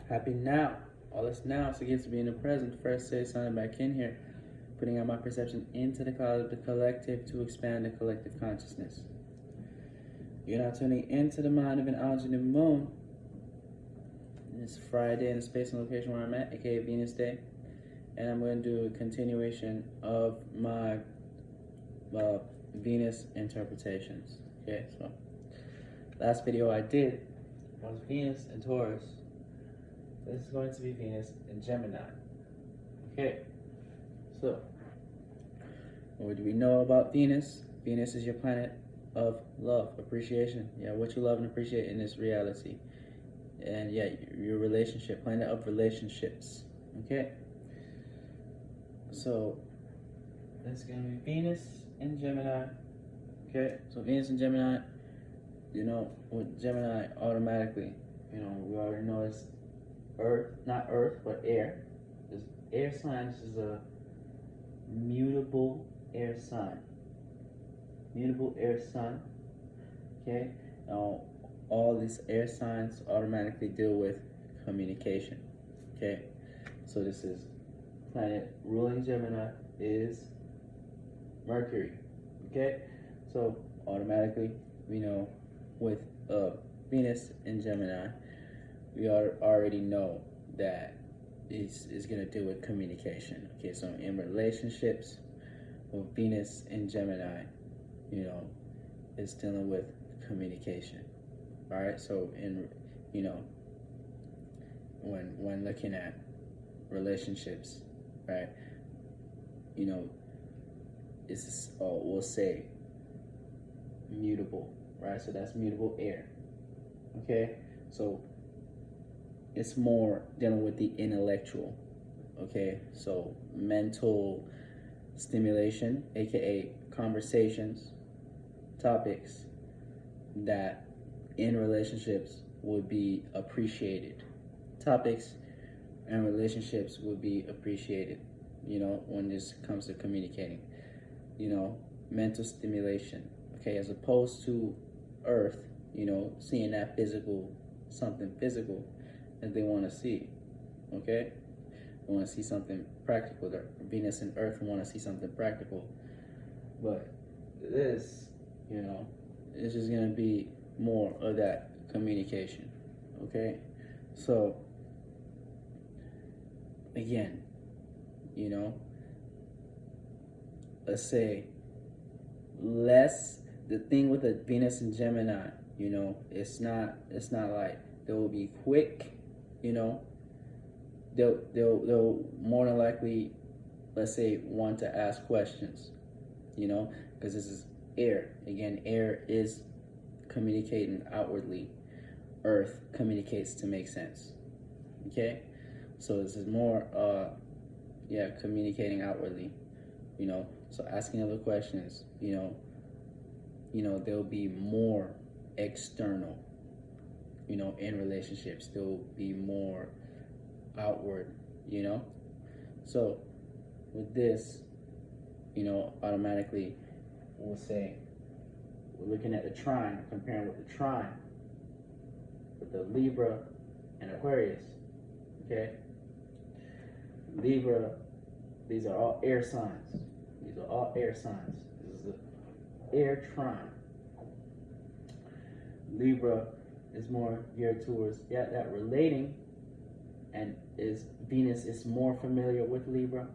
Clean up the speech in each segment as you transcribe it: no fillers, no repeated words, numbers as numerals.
Happy now. All this now so get to be in the present. First say something back in here. Putting out my perception into the cloud of the collective to expand the collective consciousness. You're now tuning into the mind of an algae moon. It's Friday in the space and location where I'm at, aka Venus Day. And I'm going to do a continuation of my Venus interpretations. Okay, so last video I did was Venus and Taurus. This is going to be Venus and Gemini. Okay, so what do we know about Venus? Venus is your planet of love, appreciation. Yeah, what you love and appreciate in this reality. And yeah, your relationship, planet of relationships. Okay, so that's going to be Venus and Gemini. Okay, so Venus and Gemini, you know, with Gemini automatically, you know, we already know it's Earth, not Earth, but air. This air sign, this is a mutable air sign. Mutable air sign. Okay, now all these air signs automatically deal with communication. Okay, so this is planet ruling Gemini is Mercury. Okay, so automatically we know with Venus in Gemini, we already know that it's going to deal with communication. Okay, so in relationships with Venus in Gemini, you know, it's dealing with communication. All right, so in, you know, when looking at relationships, right, you know, it's we'll say mutable, right? So that's mutable air. Okay, so it's more dealing with the intellectual. Okay, so mental stimulation, aka conversations, topics that in relationships would be appreciated. Topics and relationships would be appreciated, you know, when this comes to communicating. You know, mental stimulation, okay, as opposed to Earth, you know, seeing that physical, something physical that they want to see, okay? They want to see something practical. Venus and Earth want to see something practical. But this, you know, it's just going to be more of that communication, okay? So, again, you know, let's say the thing with the Venus and Gemini, you know, it's not like they will be quick, you know. They'll more than likely, let's say, want to ask questions, you know, because this is air. Again, air is communicating outwardly. Earth communicates to make sense. Okay, so this is more communicating outwardly, you know. So asking other questions, you know, they'll be more external, you know, in relationships. They'll be more outward, you know. So with this, you know, automatically we'll say we're looking at the trine, comparing with the trine with the Libra and Aquarius. Okay, Libra, these are all air signs. These are all air signs. This is the air trine. Libra is more geared towards that relating, and Venus is more familiar with Libra.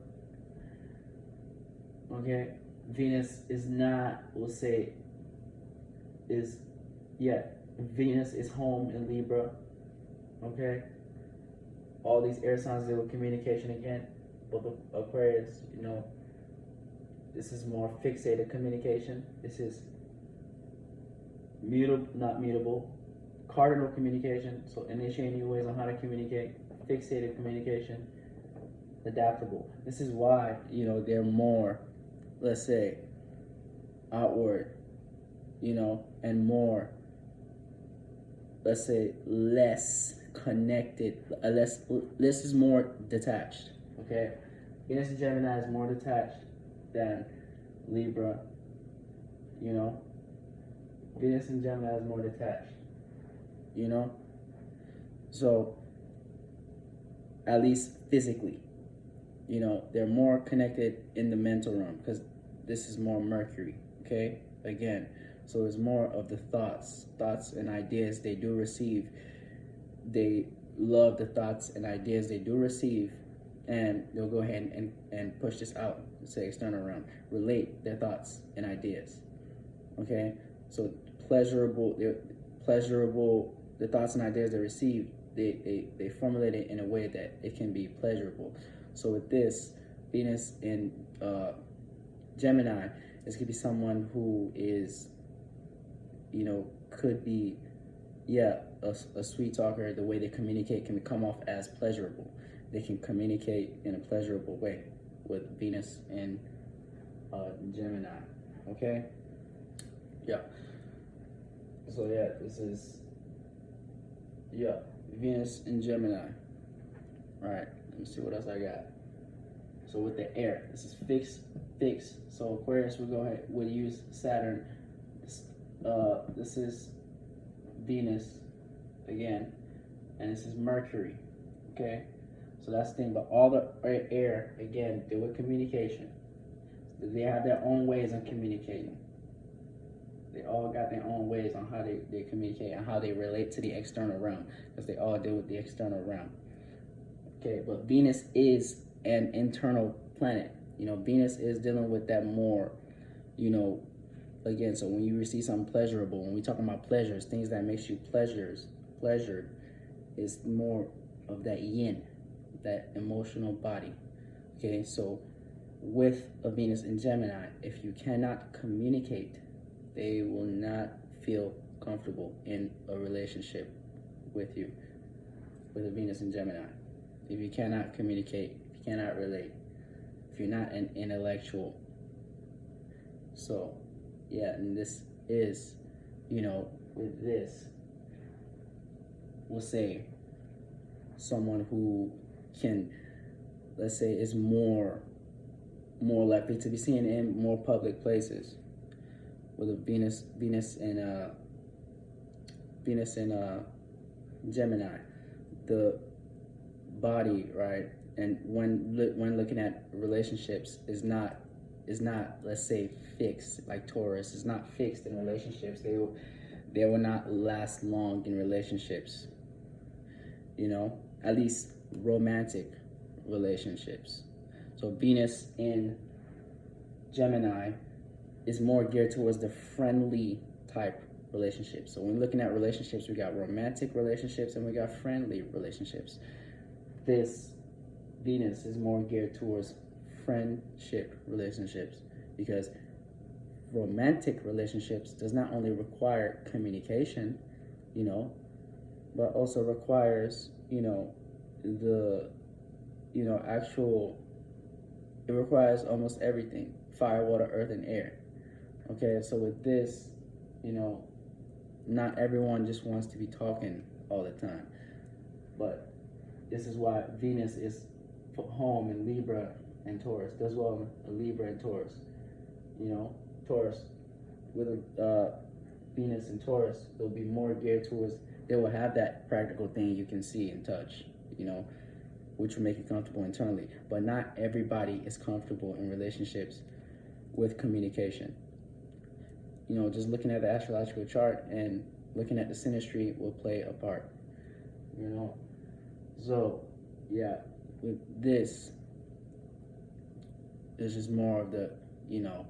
Okay, Venus is not, we'll say, Venus is home in Libra. Okay, all these air signs deal with communication again, but the Aquarius, you know, this is more fixated communication. This is mutable, not mutable, cardinal communication. So initiating new ways on how to communicate, fixated communication, adaptable. This is why, you know, they're more, let's say, outward, you know, and more, let's say, less connected, this is more detached. Okay, Venus and Gemini is more detached than Libra, you know. Venus and Gemini is more detached, you know. So at least physically. You know, they're more connected in the mental realm because this is more Mercury, okay? Again, so it's more of the thoughts and ideas they do receive. They love the thoughts and ideas they do receive, and they'll go ahead and push this out to the external realm, relate their thoughts and ideas, okay? So pleasurable, the thoughts and ideas they receive, they formulate it in a way that it can be pleasurable. So with this, Venus in Gemini, this could be someone who is, you know, could be, yeah, a sweet talker. The way they communicate can come off as pleasurable. They can communicate in a pleasurable way with Venus in Gemini, okay? Yeah. So yeah, this is, yeah, Venus in Gemini. All right, let me see what else I got. So with the air, this is fixed. So Aquarius, we'll use Saturn. This is Venus again, and this is Mercury. Okay, so that's the thing. But all the air again, deal with communication. They have their own ways of communicating. They all got their own ways on how they communicate and how they relate to the external realm, because they all deal with the external realm. Okay, but Venus is an internal planet. You know, Venus is dealing with that more, you know, again, so when you receive something pleasurable, when we talking about pleasures, things that makes you pleasured is more of that yin, that emotional body. Okay, so with a Venus in Gemini, if you cannot communicate, they will not feel comfortable in a relationship with you, with a Venus in Gemini. If you cannot communicate, if you cannot relate, if you're not an intellectual. So, yeah, and this is, you know, with this, we'll say someone who can, let's say, is more likely to be seen in more public places. With a Venus in Gemini, the body, right? And when looking at relationships is not, let's say, fixed like Taurus. Is not fixed in relationships. They will not last long in relationships. You know, at least romantic relationships. So Venus in Gemini is more geared towards the friendly type relationships. So when looking at relationships, we got romantic relationships and we got friendly relationships. This Venus is more geared towards friendship relationships, because romantic relationships does not only require communication, you know, but also requires, you know, it requires almost everything: fire, water, earth, and air. Okay, so with this, you know, not everyone just wants to be talking all the time. But this is why Venus is home in Libra and Taurus. Does well in Libra and Taurus. You know, Taurus with Venus and Taurus, they'll be more geared towards, they will have that practical thing you can see and touch, you know, which will make you comfortable internally. But not everybody is comfortable in relationships with communication. You know, just looking at the astrological chart and looking at the synastry will play a part, you know. So, yeah, with this, it's just more of the, you know,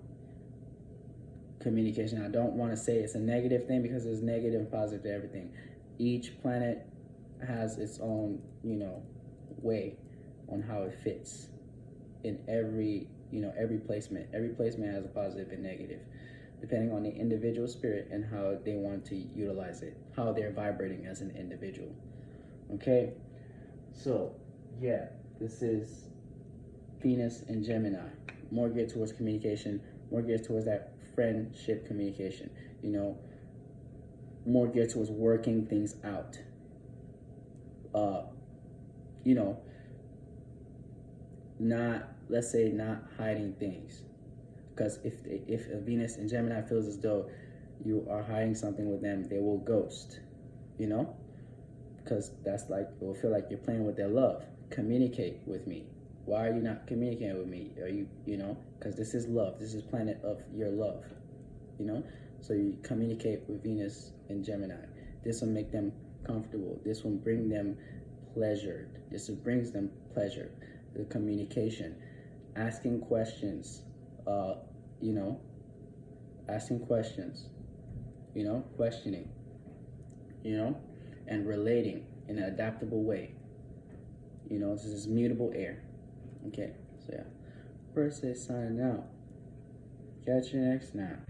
communication. I don't want to say it's a negative thing, because there's negative and positive to everything. Each planet has its own, you know, way on how it fits in every, you know, every placement. Every placement has a positive and negative, depending on the individual spirit and how they want to utilize it, how they're vibrating as an individual. Okay, so yeah, this is Venus in Gemini, more geared towards communication, more geared towards that friendship communication, you know, more geared towards working things out. You know, not, let's say, not hiding things. Because if a Venus in Gemini feels as though you are hiding something with them, they will ghost, you know? Because that's like, it will feel like you're playing with their love. communicate with me. Why are you not communicating with me? Are you, because this is love. This is planet of your love, So you communicate with Venus and Gemini. This will make them comfortable. This will bring them pleasure. This brings them pleasure. The communication, asking questions, asking questions, questioning, and relating in an adaptable way. This is mutable air. Okay, so yeah. First is signing out. Catch you next time.